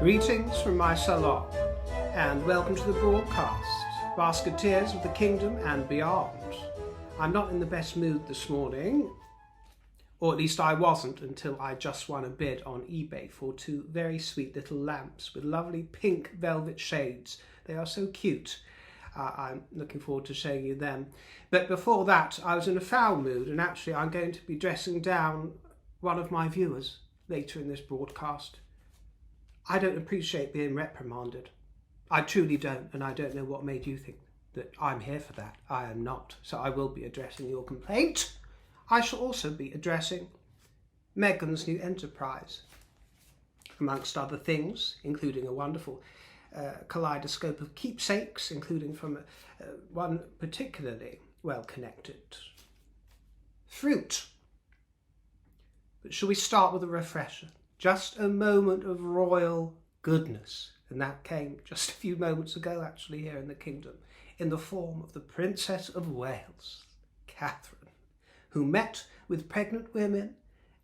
Greetings from my salon, and welcome to the broadcast, Basketeers of the Kingdom and beyond. I'm not in the best mood this morning, or at least I wasn't until I just won a bid on eBay for two very sweet little lamps with lovely pink velvet shades. They are so cute. I'm looking forward to showing you them. But before that, I was in a foul mood, and actually I'm going to be dressing down one of my viewers later in this broadcast. I don't appreciate being reprimanded. I truly don't, and I don't know what made you think that I'm here for that. I am not. So I will be addressing your complaint. I shall also be addressing Meghan's new enterprise, amongst other things, including a wonderful kaleidoscope of keepsakes, including from one particularly well-connected fruit. But shall we start with a refresher? Just a moment of royal goodness, and that came just a few moments ago actually here in the kingdom, in the form of the Princess of Wales, Catherine, who met with pregnant women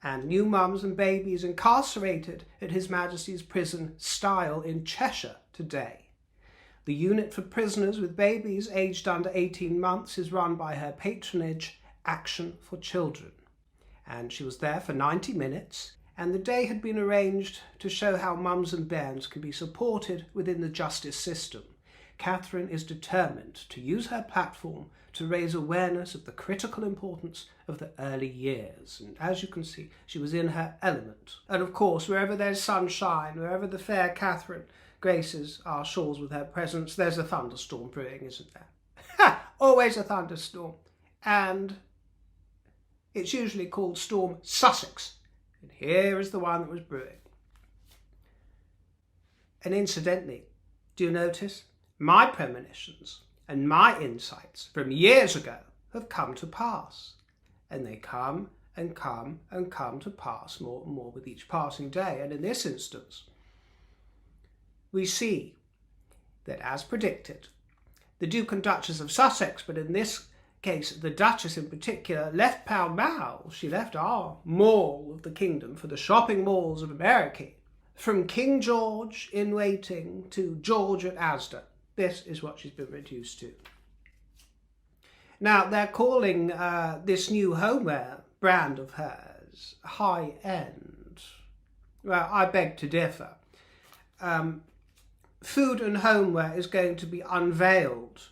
and new mums and babies incarcerated at His Majesty's prison Style in Cheshire today. The unit for prisoners with babies aged under 18 months is run by her patronage, Action for Children, and she was there for 90 minutes. And the day had been arranged to show how mums and bairns can be supported within the justice system. Catherine is determined to use her platform to raise awareness of the critical importance of the early years. And as you can see, she was in her element. And of course, wherever there's sunshine, wherever the fair Catherine graces our shores with her presence, there's a thunderstorm brewing, isn't there? Ha! Always a thunderstorm. And it's usually called Storm Sussex. And here is the one that was brewing. And incidentally, do you notice? My premonitions and my insights from years ago have come to pass. And they come and come and come to pass more and more with each passing day. And in this instance, we see that, as predicted, the Duke and Duchess of Sussex, but in this case, the Duchess in particular, left Pall Mall. She left our mall of the kingdom for the shopping malls of America. From King George in waiting to George at Asda. This is what she's been reduced to. Now, they're calling this new homeware brand of hers high-end. Well, I beg to differ. Food and homeware is going to be unveiled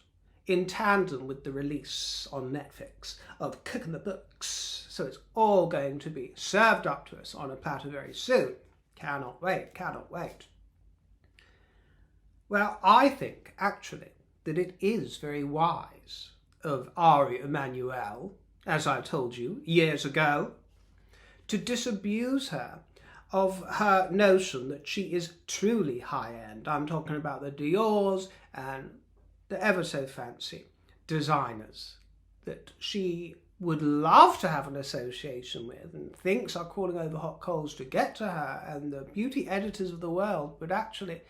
in tandem with the release on Netflix of Cooking the Books. So it's all going to be served up to us on a platter very soon. Cannot wait, cannot wait. Well, I think, actually, that it is very wise of Ari Emanuel, as I told you years ago, to disabuse her of her notion that she is truly high-end. I'm talking about the Dior's and the ever so fancy designers that she would love to have an association with and thinks are crawling over hot coals to get to her and the beauty editors of the world, but actually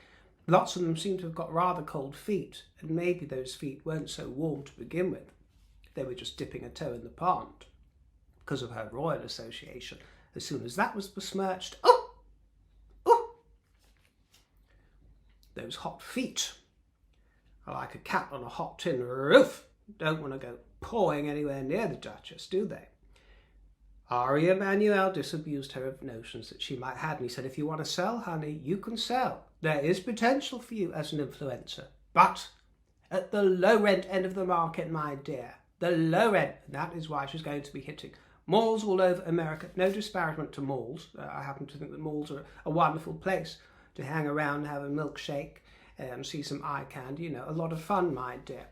lots of them seem to have got rather cold feet, and maybe those feet weren't so warm to begin with. They were just dipping a toe in the pond because of her royal association. As soon as that was besmirched, those hot feet are like a cat on a hot tin roof. Don't want to go pawing anywhere near the Duchess, do they? Ari Emanuel disabused her of notions that she might have, and he said, if you want to sell, honey, you can sell. There is potential for you as an influencer, but at the low rent end of the market, my dear, the low end. And that is why she's going to be hitting malls all over America. No disparagement to malls. I happen to think that malls are a wonderful place to hang around and have a milkshake and see some eye candy, you know, a lot of fun, my dear.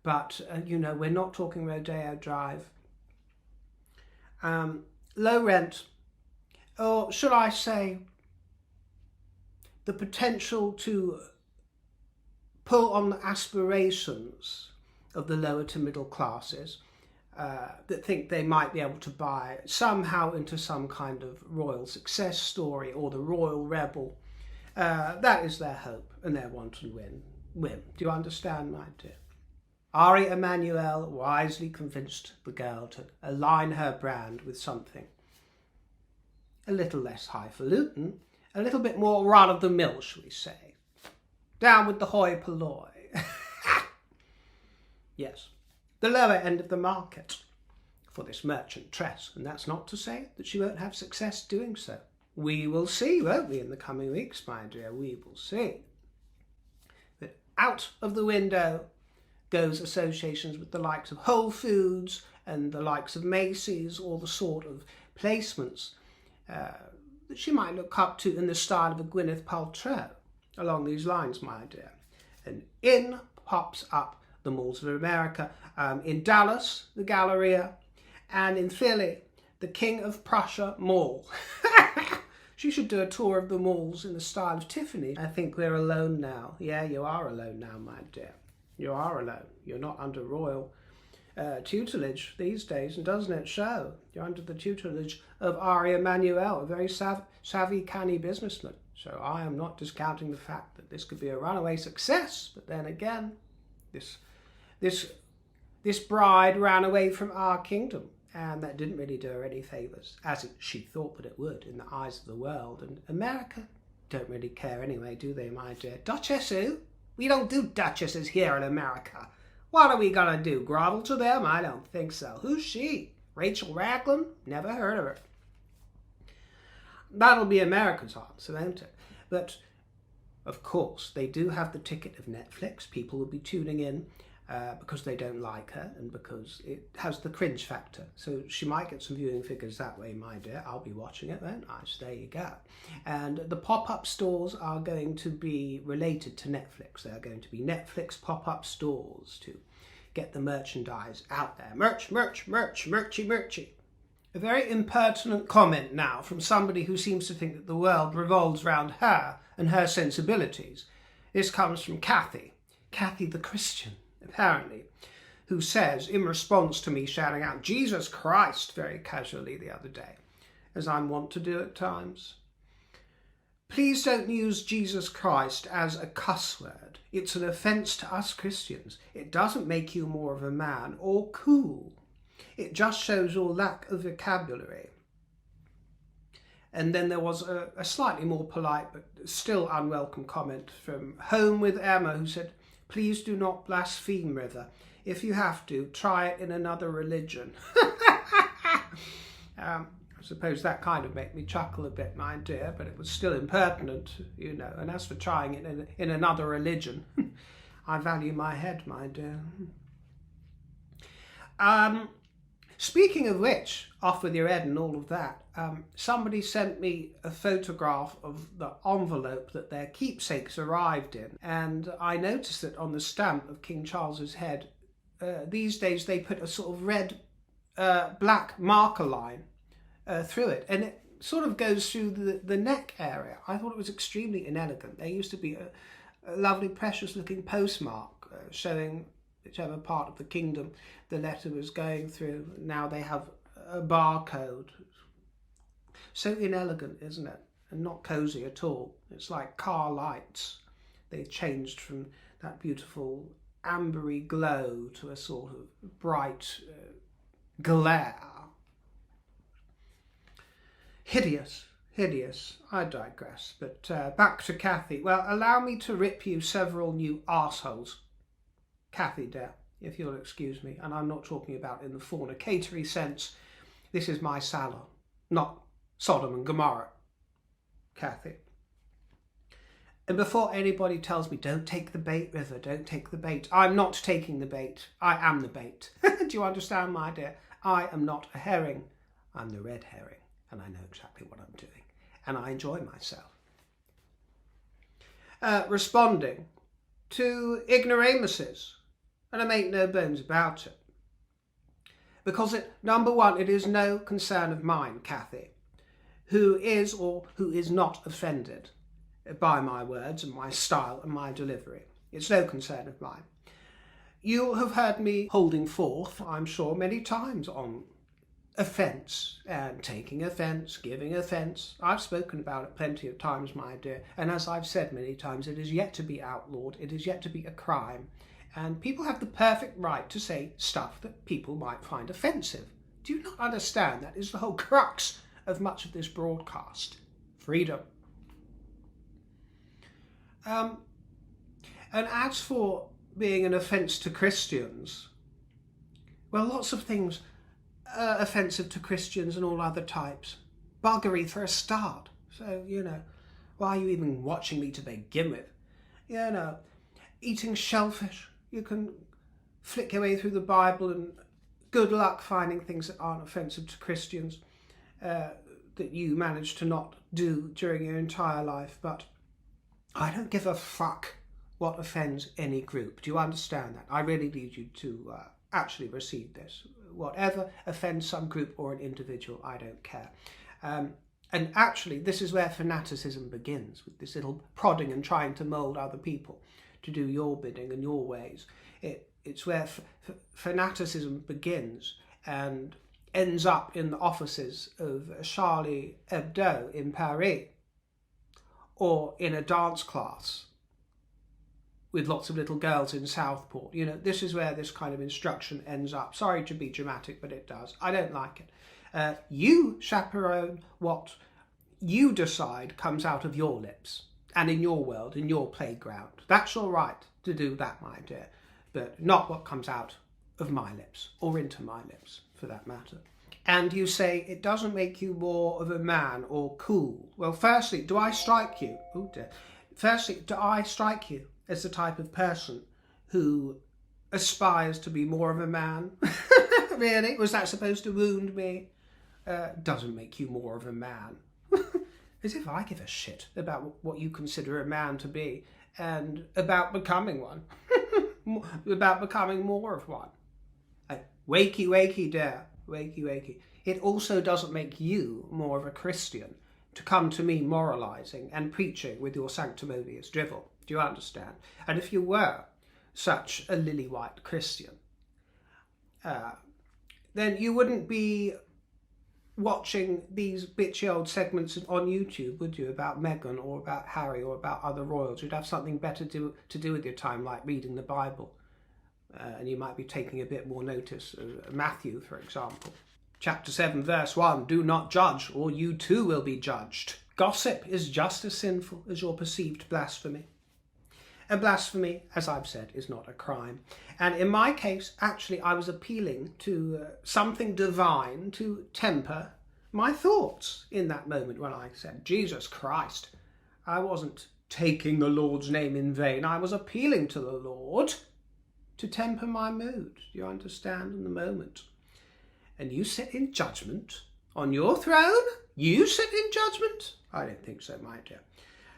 But, we're not talking Rodeo Drive. Low rent, or should I say, the potential to pull on the aspirations of the lower to middle classes that think they might be able to buy somehow into some kind of royal success story or the royal rebel. That is their hope and their wanton whim. Do you understand, my dear? Ari Emanuel wisely convinced the girl to align her brand with something a little less highfalutin a little bit more run-of-the-mill, shall we say. Down with the hoi polloi. Yes, the lower end of the market for this merchant tress, and that's not to say that she won't have success doing so. We will see, won't we, in the coming weeks, my dear? We will see. But out of the window goes associations with the likes of Whole Foods and the likes of Macy's, or the sort of placements that she might look up to in the style of a Gwyneth Paltrow, along these lines, my dear. And in pops up the malls of America. In Dallas, the Galleria, and in Philly, the King of Prussia Mall. She should do a tour of the malls in the style of Tiffany. I think we're alone now. Yeah, you are alone now, my dear. You are alone. You're not under royal tutelage these days, and doesn't it show? You're under the tutelage of Ari Emanuel, a very savvy, canny businessman. So I am not discounting the fact that this could be a runaway success, but then again, this bride ran away from our kingdom, and that didn't really do her any favours, as she thought that it would in the eyes of the world. And America don't really care anyway, do they, my dear? Duchess who? We don't do duchesses here in America. What are we going to do, grovel to them? I don't think so. Who's she? Rachel Raglan? Never heard of her. That'll be America's answer, won't it? But, of course, they do have the ticket of Netflix. People will be tuning in because they don't like her and because it has the cringe factor. So she might get some viewing figures that way, my dear. I'll be watching it, won't I? So there you go. And the pop-up stores are going to be related to Netflix. They're going to be Netflix pop-up stores to get the merchandise out there. Merch, merch, merch, merchy, merchy. A very impertinent comment now from somebody who seems to think that the world revolves around her and her sensibilities. This comes from Kathy the Christian, apparently, who says, in response to me shouting out Jesus Christ very casually the other day, as I'm wont to do at times, please don't use Jesus Christ as a cuss word. It's an offence to us Christians. It doesn't make you more of a man or cool. It just shows your lack of vocabulary. And then there was a slightly more polite but still unwelcome comment from Home with Emma, who said, please do not blaspheme, River. If you have to, try it in another religion. I suppose that kind of made me chuckle a bit, my dear, but it was still impertinent, you know. And as for trying it in another religion, I value my head, my dear. Speaking of which, off with your head and all of that, somebody sent me a photograph of the envelope that their keepsakes arrived in, and I noticed that on the stamp of King Charles's head, these days they put a sort of red, black marker line through it, and it sort of goes through the neck area. I thought it was extremely inelegant. There used to be a lovely, precious-looking postmark showing whichever part of the kingdom the letter was going through. Now they have a barcode. So inelegant, isn't it? And not cosy at all. It's like car lights. They've changed from that beautiful ambery glow to a sort of bright glare. Hideous, hideous. I digress. But back to Kathy. Well, allow me to rip you several new arseholes, Kathy dear, if you'll excuse me, and I'm not talking about in the fornicatory sense. This is my salon, not Sodom and Gomorrah, Kathy. And before anybody tells me, don't take the bait, River, don't take the bait, I'm not taking the bait. I am the bait. Do you understand, my dear? I am not a herring. I'm the red herring, and I know exactly what I'm doing, and I enjoy myself. Responding to ignoramuses, and I make no bones about it. Because number one, it is no concern of mine, Kathy, who is or who is not offended by my words and my style and my delivery. It's no concern of mine. You have heard me holding forth, I'm sure, many times on offence and taking offence, giving offence. I've spoken about it plenty of times, my dear, and as I've said many times, it is yet to be outlawed, it is yet to be a crime, and people have the perfect right to say stuff that people might find offensive. Do you not understand? That is the whole crux of much of this broadcast. Freedom. And as for being an offence to Christians, well, lots of things are offensive to Christians and all other types. Buggery for a start. So, you know, why are you even watching me to begin with? You know, eating shellfish. You can flick your way through the Bible and good luck finding things that aren't offensive to Christians that you manage to not do during your entire life. But I don't give a fuck what offends any group. Do you understand that? I really need you to actually receive this. Whatever offends some group or an individual, I don't care. And actually, this is where fanaticism begins, with this little prodding and trying to mould other people to do your bidding and your ways. It's where fanaticism begins and ends up in the offices of Charlie Hebdo in Paris, or in a dance class with lots of little girls in Southport. You know, this is where this kind of instruction ends up. Sorry to be dramatic, but it does. I don't like it. You chaperone what you decide comes out of your lips and in your world, in your playground. That's your right to do that, my dear, but not what comes out of my lips, or into my lips for that matter. And you say it doesn't make you more of a man or cool. Well, firstly, do I strike you? Oh dear. Firstly, do I strike you as the type of person who aspires to be more of a man? Really? Was that supposed to wound me? Doesn't make you more of a man. As if I give a shit about what you consider a man to be, and about becoming one. About becoming more of one. Wakey, wakey, dear. Wakey, wakey. It also doesn't make you more of a Christian to come to me moralising and preaching with your sanctimonious drivel. Do you understand? And if you were such a lily-white Christian, then you wouldn't be watching these bitchy old segments on YouTube, would you, about Meghan or about Harry or about other royals? You'd have something better to do with your time, like reading the Bible. And you might be taking a bit more notice of Matthew, for example. Chapter 7, verse 1, do not judge, or you too will be judged. Gossip is just as sinful as your perceived blasphemy. And blasphemy, as I've said, is not a crime. And in my case, actually, I was appealing to something divine to temper my thoughts in that moment when I said, Jesus Christ. I wasn't taking the Lord's name in vain. I was appealing to the Lord to temper my mood. Do you understand? In the moment. And you sit in judgment on your throne? You sit in judgment? I don't think so, my dear.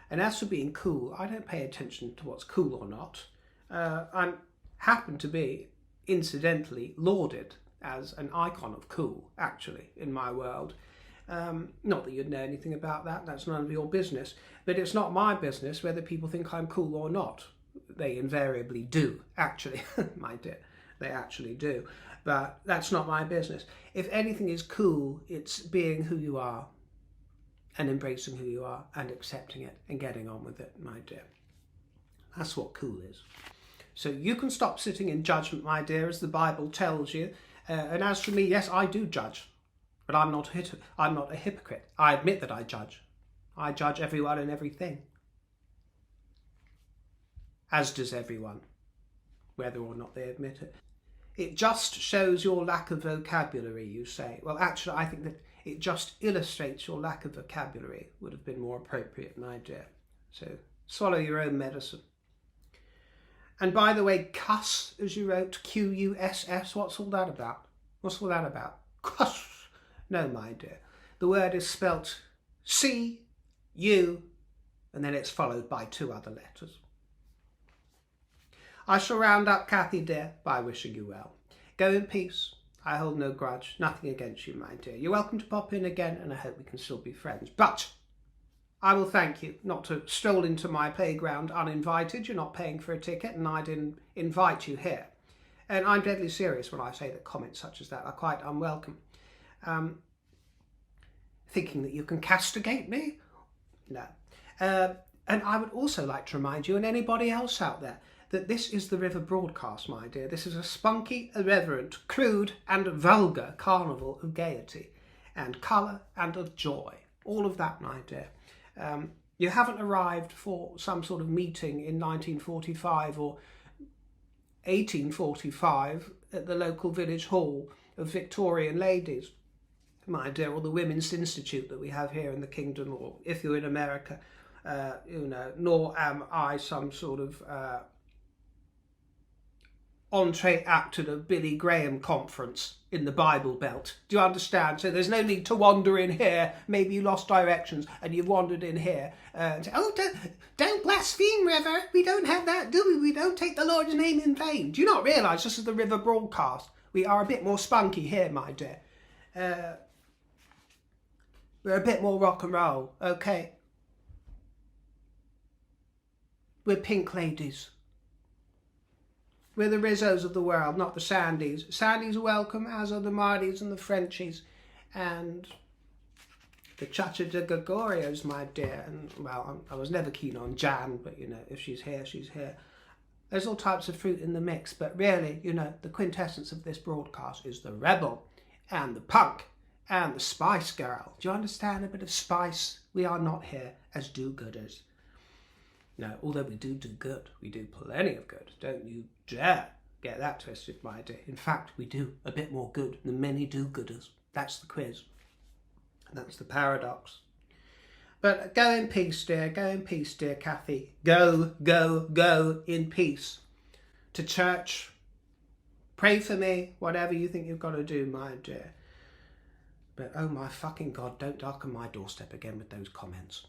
And as for being cool, I don't pay attention to what's cool or not. I happen to be, incidentally, lauded as an icon of cool, actually, in my world. Not that you'd know anything about that, that's none of your business. But it's not my business whether people think I'm cool or not. They invariably do, actually, my dear. They actually do. But that's not my business. If anything is cool, it's being who you are and embracing who you are and accepting it and getting on with it, my dear. That's what cool is. So you can stop sitting in judgment, my dear, as the Bible tells you. And as for me, yes, I do judge. But I'm not a hypocrite. I admit that I judge. I judge everyone and everything. As does everyone, whether or not they admit it. It just shows your lack of vocabulary, you say. Well, actually, I think that it just illustrates your lack of vocabulary, would have been more appropriate, my dear. So swallow your own medicine. And by the way, cuss, as you wrote, Q-U-S-S, what's all that about? What's all that about? Cuss. No, my dear. The word is spelt C-U, and then it's followed by 2 other letters. I shall round up, Kathy dear, by wishing you well. Go in peace. I hold no grudge, nothing against you, my dear. You're welcome to pop in again, and I hope we can still be friends. But I will thank you not to stroll into my playground uninvited. You're not paying for a ticket, and I didn't invite you here. And I'm deadly serious when I say that comments such as that are quite unwelcome. Thinking that you can castigate me? No. And I would also like to remind you, and anybody else out there, that this is the River Broadcast, my dear. This is a spunky, irreverent, crude and vulgar carnival of gaiety and colour and of joy. All of that, my dear. You haven't arrived for some sort of meeting in 1945 or 1845 at the local village hall of Victorian ladies, my dear, or the Women's Institute that we have here in the kingdom, or if you're in America, you know, nor am I some sort of entree act at a Billy Graham conference in the Bible Belt. Do you understand? So there's no need to wander in here. Maybe you lost directions and you've wandered in here and say, oh, don't blaspheme, River. We don't have that, do we? We don't take the Lord's name in vain. Do you not realise this is the River broadcast? We are a bit more spunky here, my dear. We're a bit more rock and roll, okay? We're pink ladies. We're the Rizzos of the world, not the Sandys. Sandys are welcome, as are the Mardys and the Frenchies, and the Chacha de Gregorios, my dear. And, well, I was never keen on Jan, but, you know, if she's here, she's here. There's all types of fruit in the mix, but really, you know, the quintessence of this broadcast is the rebel and the punk and the spice girl. Do you understand? A bit of spice? We are not here as do-gooders. No, although we do good. We do plenty of good. Don't you dare get that twisted, my dear. In fact, we do a bit more good than many do-gooders. That's the quiz. And that's the paradox. But go in peace, dear. Go in peace, dear Kathy. Go, go, go in peace. To church. Pray for me. Whatever you think you've got to do, my dear. But oh my fucking God, don't darken my doorstep again with those comments.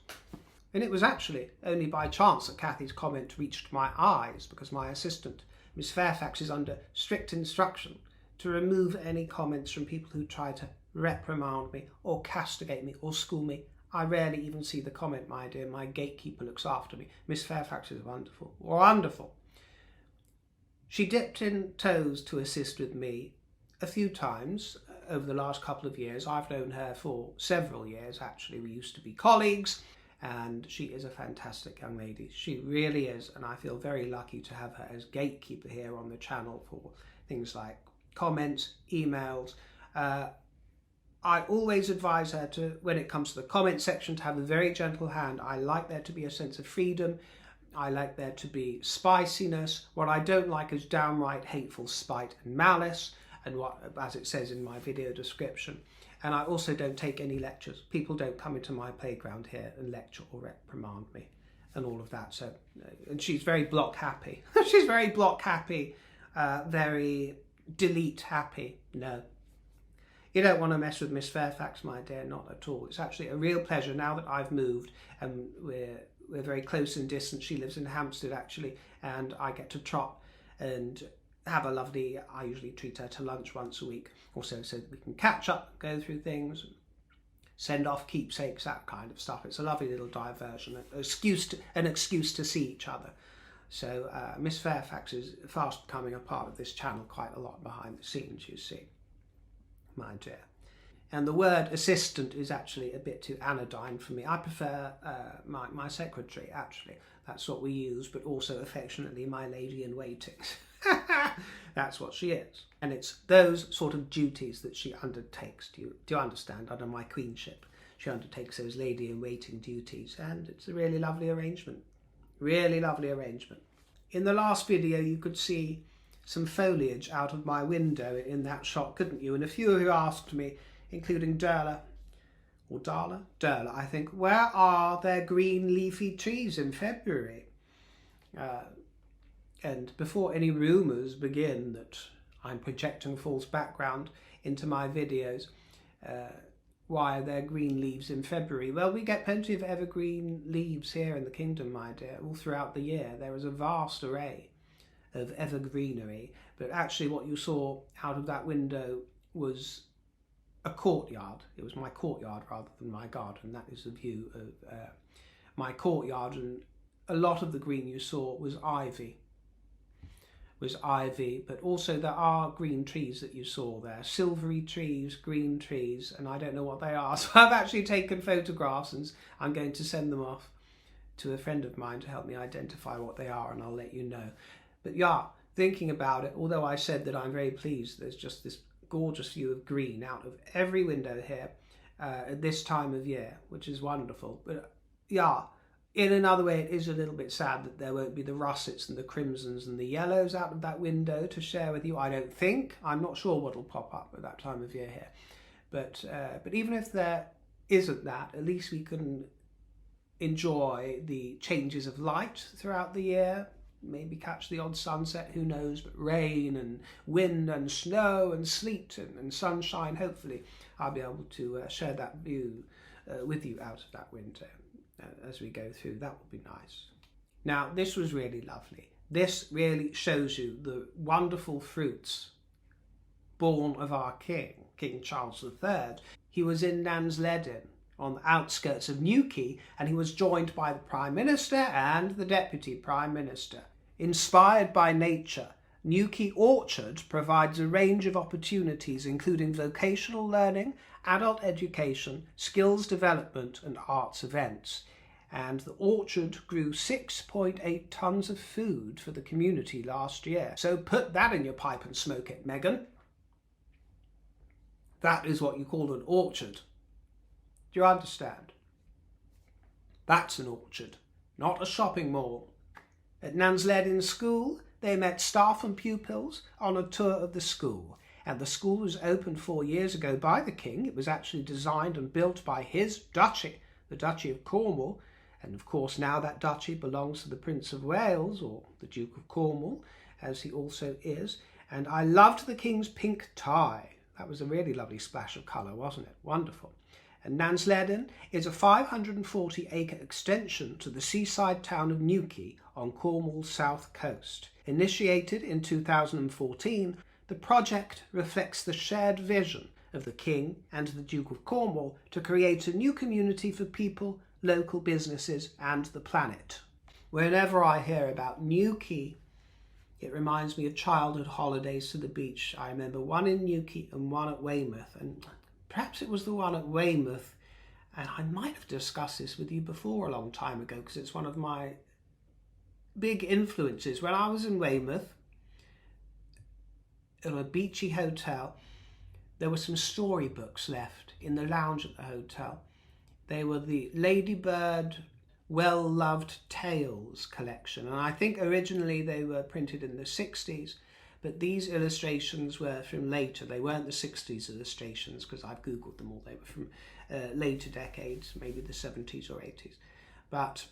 And it was actually only by chance that Kathy's comment reached my eyes, because my assistant, Miss Fairfax, is under strict instruction to remove any comments from people who try to reprimand me or castigate me or school me. I rarely even see the comment, my dear. My gatekeeper looks after me. Miss Fairfax is wonderful. Wonderful. She dipped in toes to assist with me a few times over the last couple of years. I've known her for several years, actually. We used to be colleagues. And she is a fantastic young lady. She really is, and I feel very lucky to have her as gatekeeper here on the channel for things like comments, emails. I always advise her to, when it comes to the comment section, to have a very gentle hand. I like there to be a sense of freedom. I like there to be spiciness. What I don't like is downright hateful spite and malice, and what, as it says in my video description. And I also don't take any lectures. People don't come into my playground here and lecture or reprimand me and all of that. So, and she's very block happy. She's very block happy, very delete happy. No. You don't want to mess with Miss Fairfax, my dear, not at all. It's actually a real pleasure now that I've moved and we're very close in distance. She lives in Hampstead, actually, and I get to trot and have a lovely, I usually treat her to lunch once a week, also so that we can catch up, go through things, send off keepsakes, that kind of stuff. It's a lovely little diversion, an excuse to see each other. So Miss Fairfax is fast becoming a part of this channel, quite a lot behind the scenes, you see, my dear. And the word assistant is actually a bit too anodyne for me. I prefer my secretary, actually. That's what we use, but also affectionately my lady in waiting. That's what she is. And it's those sort of duties that she undertakes. Do you understand? Under my queenship, she undertakes those lady in waiting duties, and it's a really lovely arrangement. Really lovely arrangement. In the last video, you could see some foliage out of my window in that shot, couldn't you? And a few of you asked me, including Durla, I think, where are their green leafy trees in February? And before any rumours begin that I'm projecting false background into my videos, why are there green leaves in February? Well, we get plenty of evergreen leaves here in the kingdom, my dear, all throughout the year. There is a vast array of evergreenery, but actually what you saw out of that window was a courtyard. It was my courtyard rather than my garden. That is the view of my courtyard, and a lot of the green you saw was ivy. But also there are green trees that you saw there, silvery trees, green trees, and I don't know what they are. So I've actually taken photographs and I'm going to send them off to a friend of mine to help me identify what they are, and I'll let you know. But yeah, thinking about it, although I said that I'm very pleased, there's just this gorgeous view of green out of every window here at this time of year, which is wonderful. But yeah, In another way, it is a little bit sad that there won't be the russets and the crimsons and the yellows out of that window to share with you, I don't think. I'm not sure what will pop up at that time of year here. But even if there isn't that, at least we can enjoy the changes of light throughout the year. Maybe catch the odd sunset, who knows, but rain and wind and snow and sleet and sunshine. Hopefully I'll be able to share that view with you out of that window as we go through. That would be nice. Now, this was really lovely. This really shows you the wonderful fruits born of our king, King Charles III. He was in Nansledden on the outskirts of Newquay, and he was joined by the Prime Minister and the Deputy Prime Minister. Inspired by nature, Newquay Orchard provides a range of opportunities including vocational learning, adult education, skills development and arts events. And the orchard grew 6.8 tonnes of food for the community last year. So put that in your pipe and smoke it, Meghan. That is what you call an orchard. Do you understand? That's an orchard, not a shopping mall. At Nansledden School, they met staff and pupils on a tour of the school. And the school was opened 4 years ago by the King. It was actually designed and built by his duchy, the Duchy of Cornwall. And of course now that duchy belongs to the Prince of Wales, or the Duke of Cornwall, as he also is. And I loved the King's pink tie. That was a really lovely splash of colour, wasn't it? Wonderful. And Nansledden is a 540-acre extension to the seaside town of Newquay on Cornwall's south coast. Initiated in 2014, the project reflects the shared vision of the King and the Duke of Cornwall to create a new community for people, local businesses and the planet. Whenever I hear about Newquay, it reminds me of childhood holidays to the beach. I remember one in Newquay and one at Weymouth, and perhaps it was the one at Weymouth, and I might have discussed this with you before a long time ago because it's one of my big influences. When I was in Weymouth, in a beachy hotel, there were some storybooks left in the lounge at the hotel. They were the Ladybird Well-Loved Tales collection, and I think originally they were printed in the 60s, but these illustrations were from later. They weren't the 60s illustrations because I've googled them all. They were from later decades, maybe the 70s or 80s. But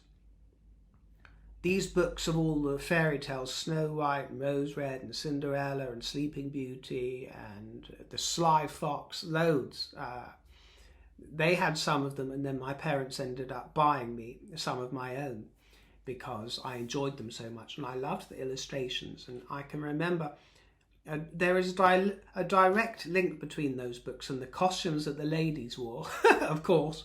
these books of all the fairy tales, Snow White and Rose Red and Cinderella and Sleeping Beauty and the Sly Fox, loads. They had some of them, and then my parents ended up buying me some of my own because I enjoyed them so much and I loved the illustrations. And I can remember there is a direct link between those books and the costumes that the ladies wore, of course.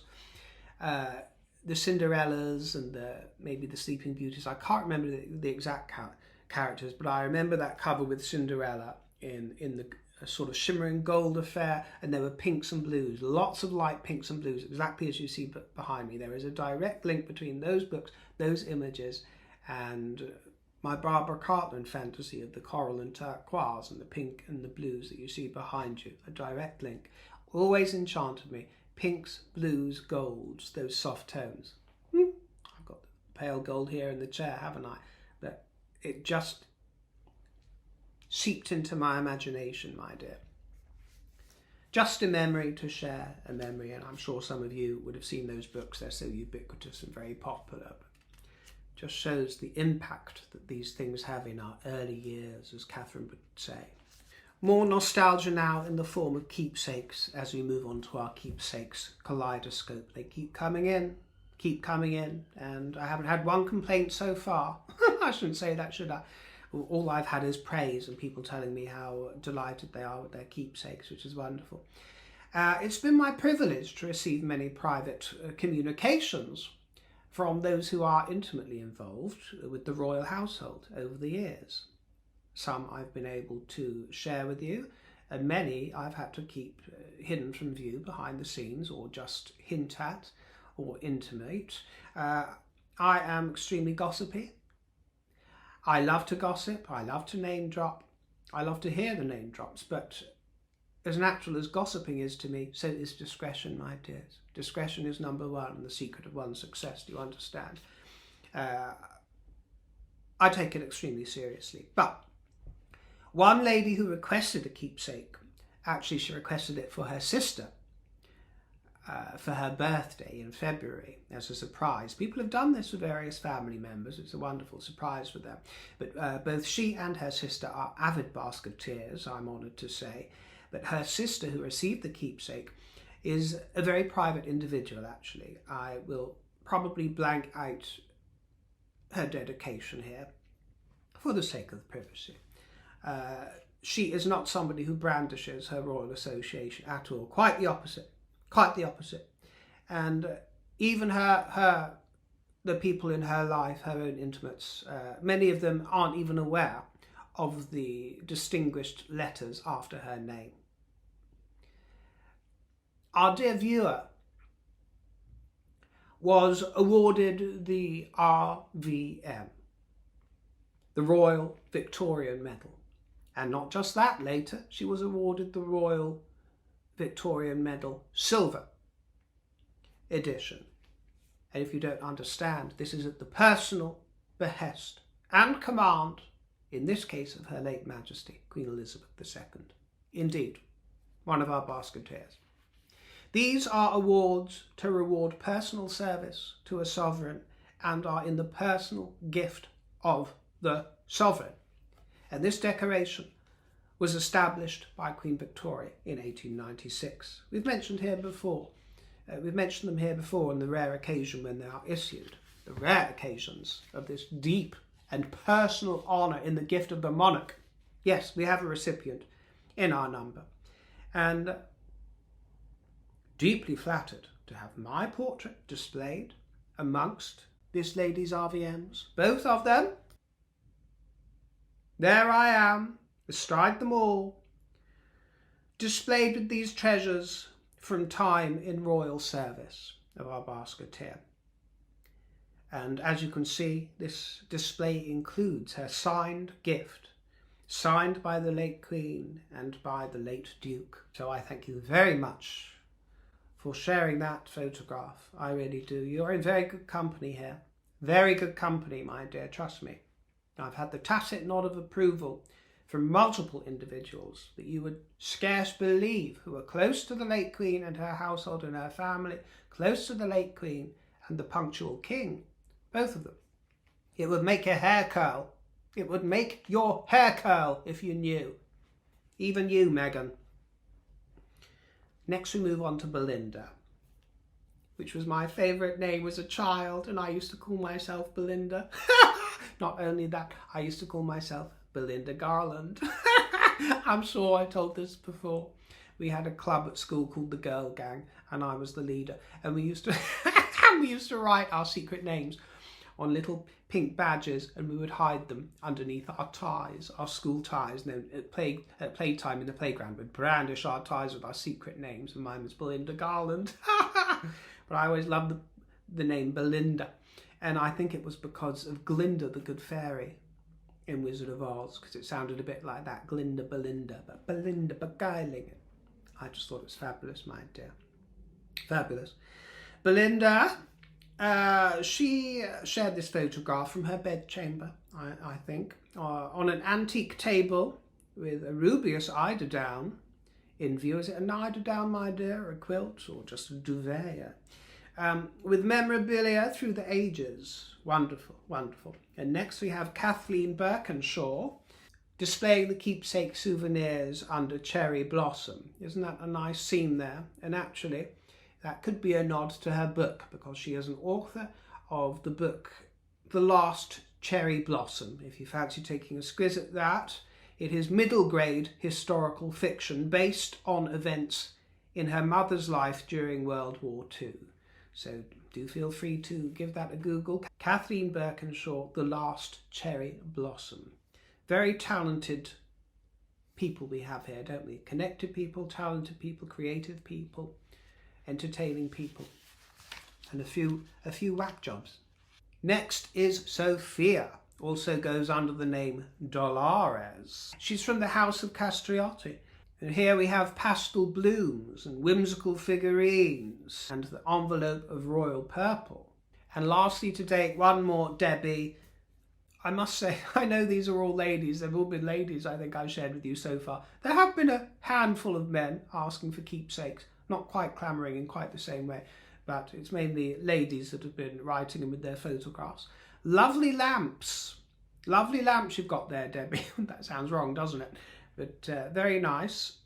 The Cinderellas and maybe the Sleeping Beauties. I can't remember the exact characters, but I remember that cover with Cinderella in the sort of shimmering gold affair, and there were pinks and blues, lots of light pinks and blues, exactly as you see behind me. There is a direct link between those books, those images, and my Barbara Cartland fantasy of the coral and turquoise and the pink and the blues that you see behind you. A direct link. Always enchanted me. Pinks, blues, golds, those soft tones. I've got pale gold here in the chair, haven't I? But it just seeped into my imagination, my dear. Just a memory to share, a memory, and I'm sure some of you would have seen those books. They're so ubiquitous and very popular. But just shows the impact that these things have in our early years, as Catherine would say. More nostalgia now in the form of keepsakes as we move on to our keepsakes kaleidoscope. They keep coming in, and I haven't had one complaint so far. I shouldn't say that, should I? All I've had is praise and people telling me how delighted they are with their keepsakes, which is wonderful. It's been my privilege to receive many private communications from those who are intimately involved with the royal household over the years. Some I've been able to share with you, and many I've had to keep hidden from view behind the scenes or just hint at or intimate. I am extremely gossipy. I love to gossip, I love to name drop, I love to hear the name drops, but as natural as gossiping is to me, so is discretion, my dears. Discretion is number one and the secret of one's success, do you understand? I take it extremely seriously. But one lady who requested a keepsake, actually she requested it for her sister, for her birthday in February as a surprise. People have done this with various family members. It's a wonderful surprise for them. But both she and her sister are avid basketeers, I'm honoured to say. But her sister, who received the keepsake, is a very private individual, actually. I will probably blank out her dedication here for the sake of privacy. She is not somebody who brandishes her royal association at all. Quite the opposite. Quite the opposite. And even the people in her life, her own intimates, many of them aren't even aware of the distinguished letters after her name. Our dear viewer was awarded the RVM, the Royal Victorian Medal. And not just that, later she was awarded the Royal Victorian Medal Silver edition. And if you don't understand, this is at the personal behest and command, in this case of Her late Majesty, Queen Elizabeth II. Indeed, one of our basketeers. These are awards to reward personal service to a sovereign and are in the personal gift of the sovereign. And this decoration was established by Queen Victoria in 1896. We've mentioned them here before on the rare occasion when they are issued. The rare occasions of this deep and personal honour in the gift of the monarch. Yes, we have a recipient in our number. And deeply flattered to have my portrait displayed amongst this lady's RVMs, both of them. There I am, astride them all, displayed with these treasures from time in royal service of our basketeer. And as you can see, this display includes her signed gift, signed by the late Queen and by the late Duke. So I thank you very much for sharing that photograph. I really do. You're in very good company here. Very good company, my dear, trust me. I've had the tacit nod of approval from multiple individuals that you would scarce believe, who are close to the late Queen and her household and her family, close to the late Queen and the punctual King, both of them. It would make your hair curl. It would make your hair curl if you knew. Even you, Meghan. Next we move on to Belinda, which was my favourite name as a child, and I used to call myself Belinda. Not only that, I used to call myself Belinda Garland. I'm sure I told this before. We had a club at school called the Girl Gang, and I was the leader. And we used to write our secret names on little pink badges, and we would hide them underneath our ties, our school ties. And then at playtime in the playground, we'd brandish our ties with our secret names, and mine was Belinda Garland. But I always loved the name Belinda. And I think it was because of Glinda the Good Fairy in Wizard of Oz, because it sounded a bit like that, Glinda, Belinda, but Belinda beguiling it. I just thought it was fabulous, my dear. Fabulous. Belinda, she shared this photograph from her bedchamber, I think, on an antique table with a rubious eiderdown in view. Is it an eiderdown, my dear, or a quilt, or just a duvet? With memorabilia through the ages. Wonderful, wonderful. And next we have Kathleen Birkinshaw displaying the keepsake souvenirs under cherry blossom. Isn't that a nice scene there? And actually, that could be a nod to her book, because she is an author of the book The Last Cherry Blossom. If you fancy taking a squiz at that, it is middle grade historical fiction based on events in her mother's life during World War II. So do feel free to give that a Google. Kathleen Birkinshaw, The Last Cherry Blossom. Very talented people we have here, don't we? Connected people, talented people, creative people, entertaining people, and a few whack jobs. Next is Sophia, also goes under the name Dolores. She's from the House of Castriotti. And here we have pastel blooms and whimsical figurines and the envelope of royal purple. And lastly today, one more Debbie. I must say, I know these are all ladies. They've all been ladies, I think I've shared with you so far. There have been a handful of men asking for keepsakes, not quite clamouring in quite the same way, but it's mainly ladies that have been writing them with their photographs. Lovely lamps. Lovely lamps you've got there, Debbie. That sounds wrong, doesn't it? But very nice.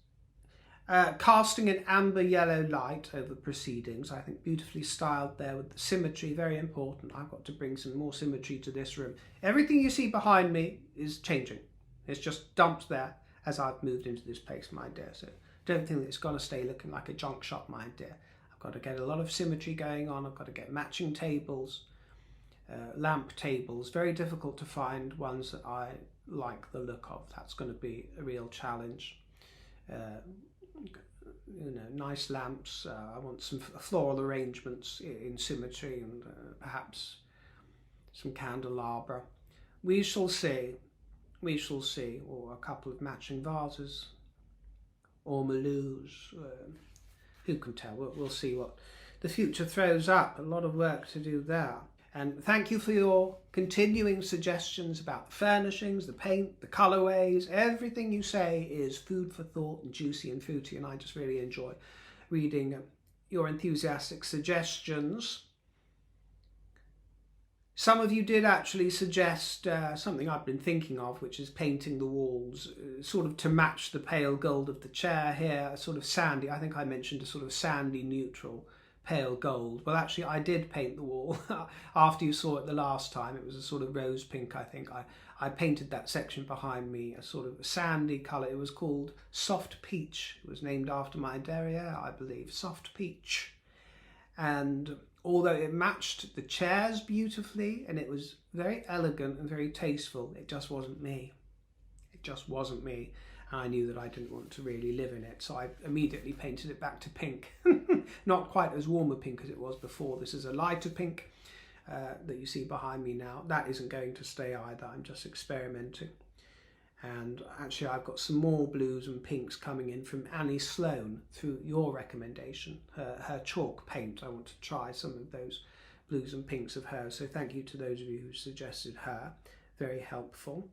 Casting an amber yellow light over the proceedings, I think beautifully styled there with the symmetry, very important. I've got to bring some more symmetry to this room. Everything you see behind me is changing. It's just dumped there as I've moved into this place, my dear. So don't think that it's going to stay looking like a junk shop, my dear. I've got to get a lot of symmetry going on. I've got to get matching tables, lamp tables. Very difficult to find ones that I like the look of. That's going to be a real challenge. You know, nice lamps. I want some floral arrangements in symmetry and perhaps some candelabra. We shall see. We shall see. Or a couple of matching vases. Ormolues. Who can tell? We'll see what the future throws up. A lot of work to do there. And thank you for your continuing suggestions about the furnishings, the paint, the colourways. Everything you say is food for thought and juicy and fruity, and I just really enjoy reading your enthusiastic suggestions. Some of you did actually suggest something I've been thinking of, which is painting the walls sort of to match the pale gold of the chair here, sort of sandy. I think I mentioned a sort of sandy neutral pale gold. Well, actually I did paint the wall after you saw it the last time. It was a sort of rose pink, I think. I painted that section behind me a sort of sandy colour. It was called Soft Peach. It was named after my derriere, I believe. Soft Peach. And although it matched the chairs beautifully and it was very elegant and very tasteful, it just wasn't me. It just wasn't me. And I knew that I didn't want to really live in it, so I immediately painted it back to pink. Not quite as warm a pink as it was before. This is a lighter pink that you see behind me now. That isn't going to stay either. I'm just experimenting. And actually I've got some more blues and pinks coming in from Annie Sloan through your recommendation. Her chalk paint. I want to try some of those blues and pinks of hers. So thank you to those of you who suggested her. Very helpful.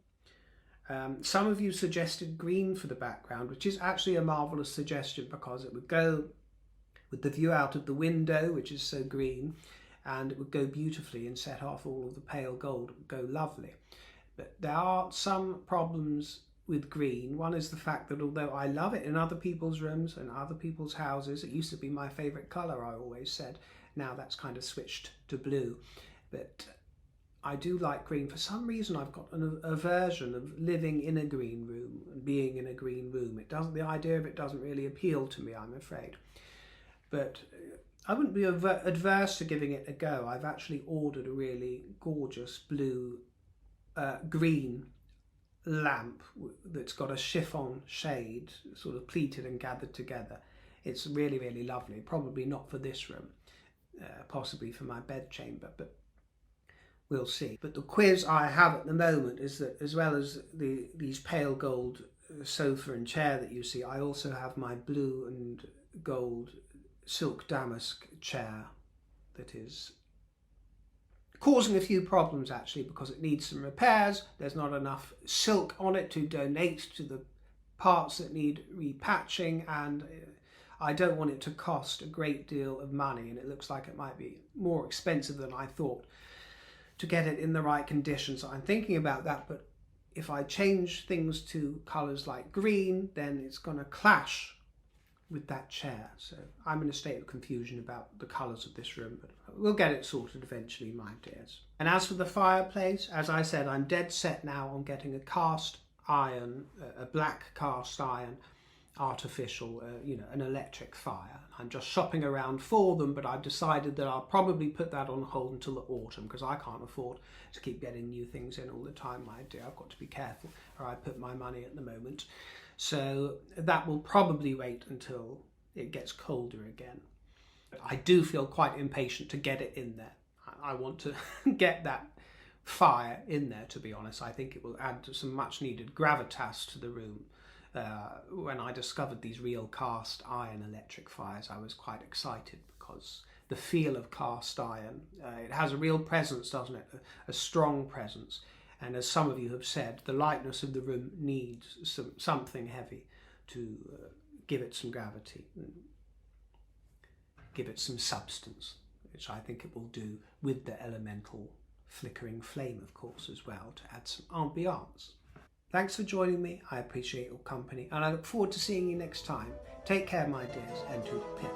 Some of you suggested green for the background, which is actually a marvellous suggestion because it would go with the view out of the window, which is so green, and it would go beautifully and set off all of the pale gold. It would go lovely. But there are some problems with green. One is the fact that although I love it in other people's rooms and other people's houses, it used to be my favourite colour, I always said. Now that's kind of switched to blue. But I do like green. For some reason I've got an aversion of living in a green room and being in a green room. The idea of it doesn't really appeal to me, I'm afraid. But I wouldn't be adverse to giving it a go. I've actually ordered a really gorgeous blue green lamp that's got a chiffon shade sort of pleated and gathered together. It's really, really lovely. Probably not for this room, possibly for my bedchamber, but we'll see. But the quiz I have at the moment is that as well as these pale gold sofa and chair that you see, I also have my blue and gold silk damask chair that is causing a few problems actually because it needs some repairs. There's not enough silk on it to donate to the parts that need repatching, and I don't want it to cost a great deal of money, and it looks like it might be more expensive than I thought to get it in the right condition. So I'm thinking about that, but if I change things to colours like green, then it's going to clash with that chair. So I'm in a state of confusion about the colours of this room, but we'll get it sorted eventually, my dears. And as for the fireplace, as I said, I'm dead set now on getting a cast iron, a black cast iron, artificial, an electric fire. I'm just shopping around for them, but I've decided that I'll probably put that on hold until the autumn because I can't afford to keep getting new things in all the time, my dear. I've got to be careful where I put my money at the moment. So that will probably wait until it gets colder again. But I do feel quite impatient to get it in there. I want to get that fire in there, to be honest. I think it will add some much needed gravitas to the room. When I discovered these real cast iron electric fires, I was quite excited because the feel of cast iron. It has a real presence, doesn't it? A strong presence. And as some of you have said, the lightness of the room needs something heavy to give it some gravity, give it some substance, which I think it will do with the elemental flickering flame, of course, as well, to add some ambiance. Thanks for joining me. I appreciate your company, and I look forward to seeing you next time. Take care, my dears, and to the pip.